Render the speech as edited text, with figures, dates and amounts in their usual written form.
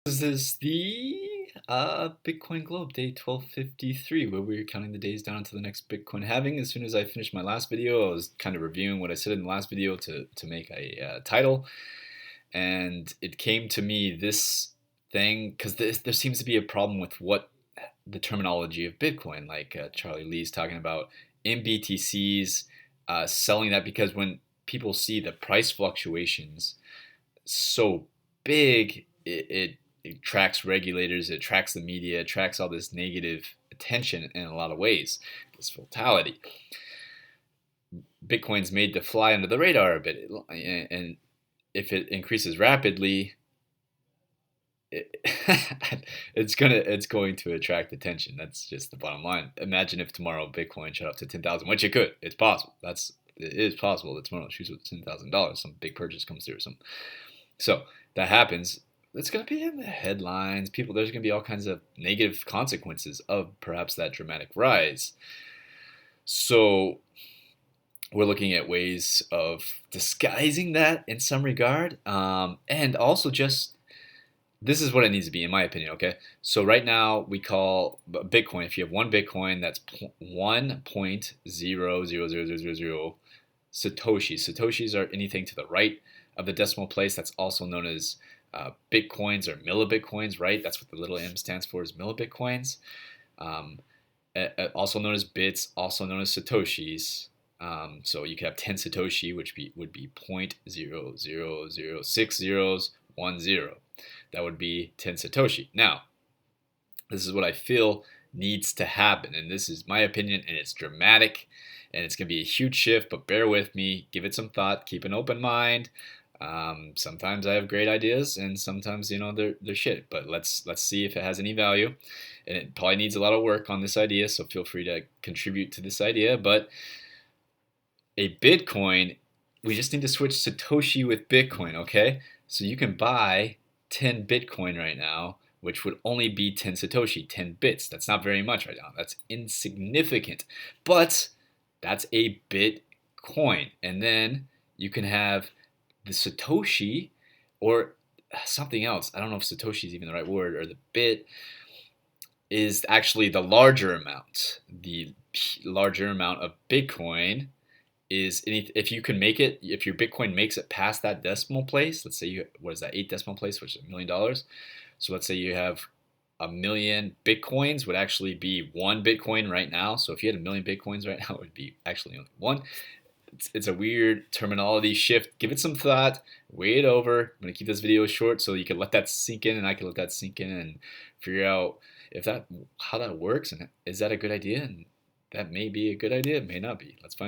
This is the Bitcoin Globe, day 1253, where we're counting the days down until the next Bitcoin halving. As soon as I finished my last video, I was kind of reviewing what I said in the last video to make a title, and it came to me this thing because there seems to be a problem with what the terminology of Bitcoin, like Charlie Lee's talking about in BTCs, selling that because when people see the price fluctuations so big, it tracks regulators, it tracks the media, it tracks all this negative attention in a lot of ways, this volatility. Bitcoin's made to fly under the radar a bit, and if it increases rapidly, it, it's going to attract attention. That's just the bottom line. Imagine if tomorrow Bitcoin shot up to 10,000, which it could. It's possible. It is possible that tomorrow it shoots with $10,000. Some big purchase comes through. So that happens. It's going to be in the headlines. There's going to be all kinds of negative consequences of perhaps that dramatic rise. So we're looking at ways of disguising that in some regard, and also just this is what it needs to be, in my opinion. Okay, so right now we call Bitcoin. If you have one Bitcoin, that's 1.00000 satoshis. Satoshis are anything to the right of the decimal place. That's also known as bitcoins or millibitcoins, right? That's what the little m stands for, is millibitcoins. Um, Also known as bits, also known as satoshis. So you could have 10 satoshi, which would be 0.0006010. That would be 10 satoshi. Now, this is what I feel needs to happen, and this is my opinion, and it's dramatic, and it's going to be a huge shift, but bear with me, give it some thought, keep an open mind. Sometimes I have great ideas, and sometimes they're shit. But let's see if it has any value, and it probably needs a lot of work on this idea. So feel free to contribute to this idea. But a Bitcoin, we just need to switch Satoshi with Bitcoin, okay? So you can buy 10 Bitcoin right now, which would only be 10 Satoshi, 10 bits. That's not very much right now. That's insignificant. But that's a Bitcoin. And then you can have the Satoshi or something else. I don't know if Satoshi is even the right word, or the bit is actually the larger amount. The larger amount of Bitcoin is if you can make it, if your Bitcoin makes it past that decimal place. Let's say what is that, 8 decimal place, which is $1,000,000. So let's say you have 1,000,000 Bitcoins, would actually be one Bitcoin right now. So if you had 1,000,000 Bitcoins right now, it would be actually only one. It's a weird terminology shift. Give it some thought. Weigh it over. I'm going to keep this video short so you can let that sink in, and I can let that sink in and figure out how that works, and is that a good idea? And that may be a good idea. It may not be. Let's find out.